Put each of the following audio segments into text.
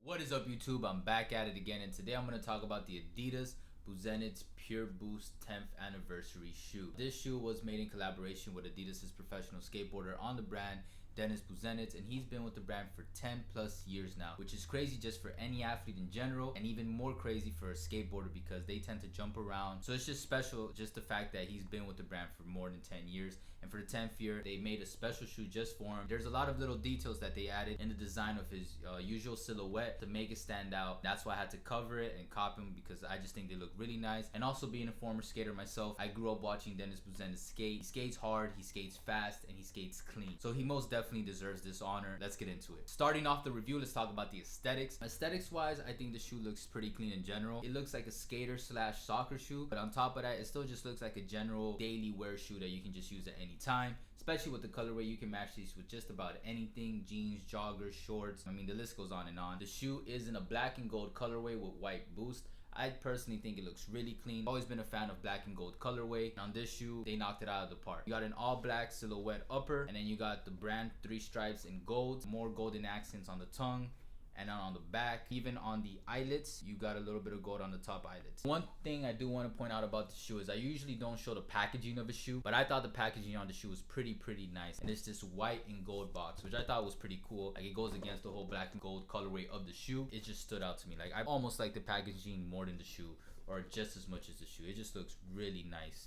What is up, YouTube? I'm back at it again, and today I'm going to talk about the Adidas Busenitz Pureboost 10th Anniversary shoe. This shoe was made in collaboration with Adidas' professional skateboarder on the brand, Adidas Pureboost, and he's been with the brand for 10 plus years now, which is crazy just for any athlete in general, and even more crazy for a skateboarder because they tend to jump around. So it's just special, just the fact that he's been with the brand for more than 10 years, and for the 10th year they made a special shoe just for him. There's a lot of little details that they added in the design of his usual silhouette to make it stand out. That's why I had to cover it and copy them, because I just think they look really nice. And also, being a former skater myself, I grew up watching Adidas Pureboost skate. He skates hard, he skates fast, and he skates clean, so he most definitely deserves this honor. Let's get into it. Starting off the review, let's talk about the aesthetics. Aesthetics wise, I think the shoe looks pretty clean in general. It looks like a skater slash soccer shoe, but on top of that, it still just looks like a general daily wear shoe that you can just use at any time. Especially with the colorway, you can match these with just about anything: jeans, joggers, shorts. I mean, the list goes on and on. The shoe is in a black and gold colorway with white boost. I personally think it looks really clean. Always been a fan of black and gold colorway. On this shoe, they knocked it out of the park. You got an all black silhouette upper, and then you got the brand 3 stripes in gold, more golden accents on the tongue and on the back. Even on the eyelets, you got a little bit of gold on the top eyelets. One thing I do want to point out about the shoe is I usually don't show the packaging of a shoe, but I thought the packaging on the shoe was pretty nice. And it's this white and gold box, which I thought was pretty cool. Like, it goes against the whole black and gold colorway of the shoe. It just stood out to me. Like, I almost like the packaging more than the shoe, or just as much as the shoe. It just looks really nice.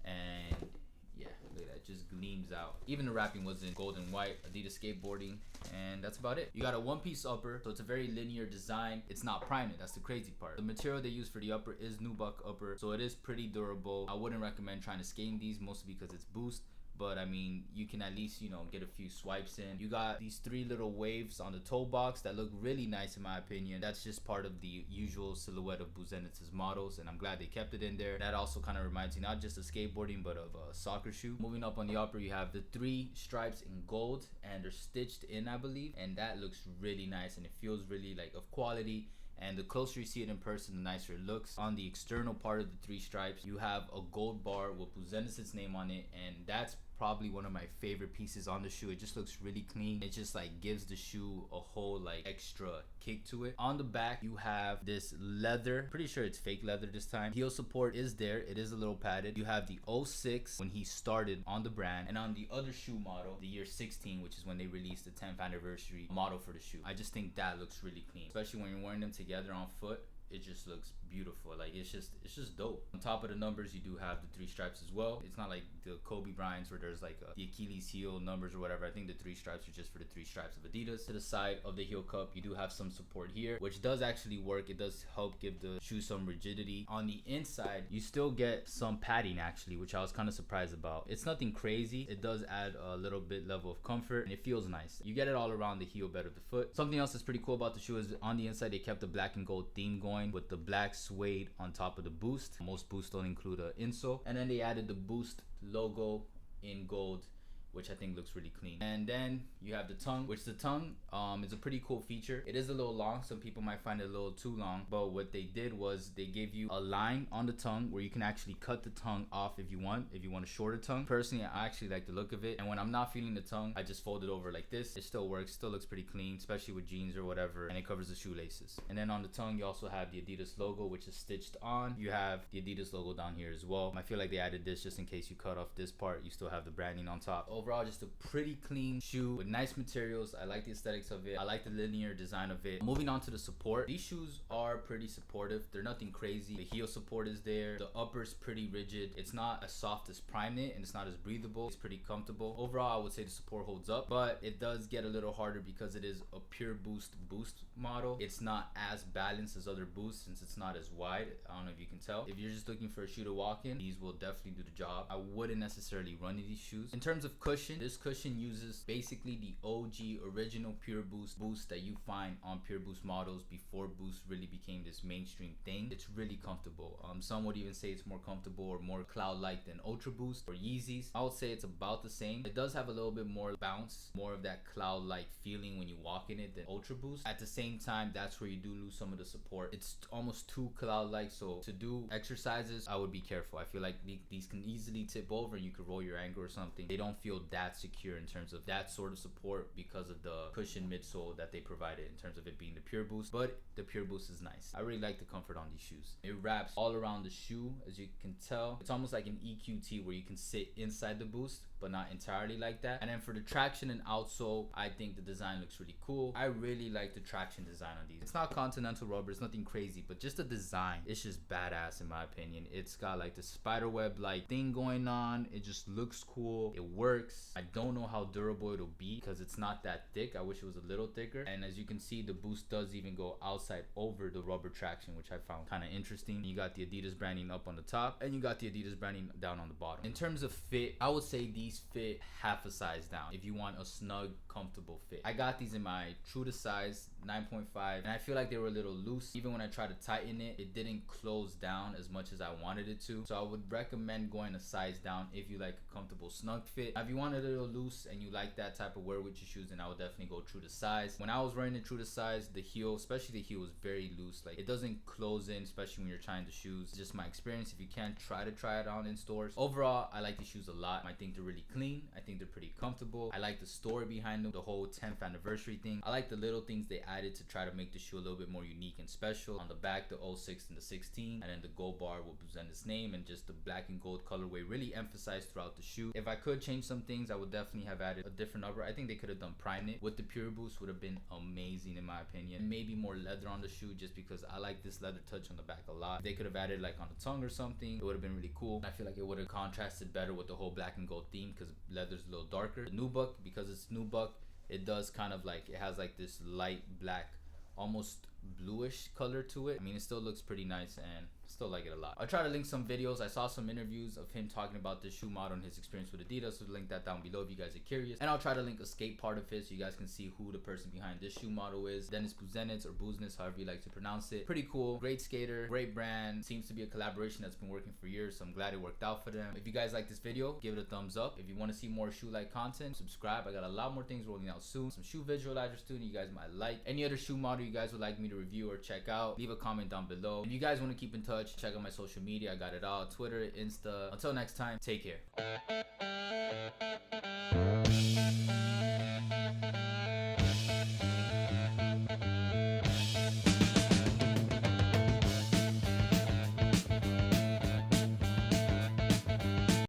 And yeah, look at that, it just gleams out. Even the wrapping was in gold and white, Adidas skateboarding, and that's about it. You got a one-piece upper, so it's a very linear design. It's not primate, that's the crazy part. The material they use for the upper is nubuck upper, so it is pretty durable. I wouldn't recommend trying to skate these, mostly because it's boost, but I mean, you can at least, you know, get a few swipes in. You got these 3 little waves on the toe box that look really nice in my opinion. That's just part of the usual silhouette of Busenitz's models, and I'm glad they kept it in there. That also kind of reminds me not just of skateboarding, but of a soccer shoe. Moving up on the upper, you have the 3 stripes in gold, and they're stitched in, I believe, and that looks really nice, and it feels really like of quality. And the closer you see it in person, the nicer it looks. On the external part of the 3 stripes, you have a gold bar with Busenitz's name on it, and that's probably one of my favorite pieces on the shoe. It just looks really clean. It just like gives the shoe a whole like extra kick to it. On the back, you have this leather, pretty sure it's fake leather this time. Heel support is there, it is a little padded. You have the 06 when he started on the brand, and on the other shoe model, the year 16, which is when they released the 10th anniversary model for the shoe. I just think that looks really clean, especially when you're wearing them together on foot. It just looks beautiful. Like, it's just dope. On top of the numbers, you do have the 3 stripes as well. It's not like the Kobe Bryant's where there's like the Achilles heel numbers or whatever. I think the 3 stripes are just for the 3 stripes of Adidas. To the side of the heel cup, you do have some support here, which does actually work. It does help give the shoe some rigidity. On the inside, you still get some padding actually, which I was kind of surprised about. It's nothing crazy. It does add a little bit level of comfort, and it feels nice. You get it all around the heel bed of the foot. Something else that's pretty cool about the shoe is on the inside, they kept the black and gold theme going with the black suede on top of the boost. Most boosts don't include an insole, and then they added the boost logo in gold, which I think looks really clean. And then you have the tongue, which the tongue is a pretty cool feature. It is a little long. Some people might find it a little too long, but what they did was they gave you a line on the tongue where you can actually cut the tongue off if you want a shorter tongue. Personally, I actually like the look of it, and when I'm not feeling the tongue, I just fold it over like this. It still works, still looks pretty clean, especially with jeans or whatever, and it covers the shoelaces. And then on the tongue, you also have the Adidas logo, which is stitched on. You have the Adidas logo down here as well. I feel like they added this just in case you cut off this part, you still have the branding on top. Overall, just a pretty clean shoe with nice materials. I like the aesthetics of it. I like the linear design of it. Moving on to the support, these shoes are pretty supportive. They're nothing crazy. The heel support is there. The upper's pretty rigid. It's not as soft as Primeknit, and it's not as breathable. It's pretty comfortable. Overall, I would say the support holds up, but it does get a little harder because it is a Pureboost boost model. It's not as balanced as other boosts since it's not as wide. I don't know if you can tell. If you're just looking for a shoe to walk in, these will definitely do the job. I wouldn't necessarily run in these shoes. In terms of cushion, this cushion uses basically the OG original Pureboost boost that you find on Pureboost models before boost really became this mainstream thing. It's really comfortable. Some would even say it's more comfortable or more cloud-like than Ultra Boost or Yeezys. I would say it's about the same. It does have a little bit more bounce, more of that cloud-like feeling when you walk in it than Ultra Boost. At the same time, that's where you do lose some of the support. It's almost too cloud-like, so to do exercises, I would be careful. I feel like these can easily tip over and you could roll your ankle or something. They don't feel feel that secure in terms of that sort of support because of the cushion midsole that they provided in terms of it being the Pure Boost. But the Pure Boost is nice. I really like the comfort on these shoes. It wraps all around the shoe, as you can tell. It's almost like an EQT where you can sit inside the Boost, but not entirely like that. And then for the traction and outsole, I think the design looks really cool. I really like the traction design on these. It's not continental rubber, it's nothing crazy, but just the design, it's just badass in my opinion. It's got like the spiderweb like thing going on. It just looks cool. It works. I don't know how durable it'll be because it's not that thick. I wish it was a little thicker. And as you can see, the Boost does even go outside over the rubber traction, which I found kind of interesting. You got the Adidas branding up on the top and you got the Adidas branding down on the bottom. In terms of fit, I would say these fit half a size down if you want a snug, comfortable fit. I got these in my true to size 9.5 and I feel like they were a little loose. Even when I tried to tighten it, it didn't close down as much as I wanted it to. So I would recommend going a size down if you like a comfortable snug fit. Now, if you want it a little loose and you like that type of wear with your shoes, then I would definitely go true to size. When I was wearing it true to size, the heel, especially the heel, was very loose. Like it doesn't close in, especially when you're trying the shoes. It's just my experience. If you can't, try it on in stores. Overall, I like these shoes a lot. I think they're really clean. I think they're pretty comfortable. I like the story behind them, the whole 10th anniversary thing. I like the little things they added to try to make the shoe a little bit more unique and special. On the back, the 06 and the 16, and then the gold bar with Busenitz name, and just the black and gold colorway really emphasized throughout the shoe. If I could change some things, I would definitely have added a different upper. I think they could have done prime knit with the Pure Boost, would have been amazing in my opinion. Maybe more leather on the shoe, just because I like this leather touch on the back a lot. They could have added like on the tongue or something. It would have been really cool. I feel like it would have contrasted better with the whole black and gold theme because leather's a little darker. The nubuck, because it's nubuck, it does kind of like, it has like this light black, almost bluish color to it. I mean, it still looks pretty nice and still like it a lot. I'll try to link some videos. I saw some interviews of him talking about this shoe model and his experience with Adidas, so link that down below if you guys are curious. And I'll try to link a skate part of it so you guys can see who the person behind this shoe model is. Dennis Busenitz, or Busenitz, however you like to pronounce it. Pretty cool, great skater, great brand. Seems to be a collaboration that's been working for years, so I'm glad it worked out for them. If you guys like this video, give it a thumbs up. If you want to see more shoe-like content, subscribe. I got a lot more things rolling out soon. Some shoe visualizers too you guys might like. Any other shoe model you guys would like me to review or check out, leave a comment down below. If you guys want to keep in touch, check out my social media. I got it all: Twitter, Insta. Until next time, take care.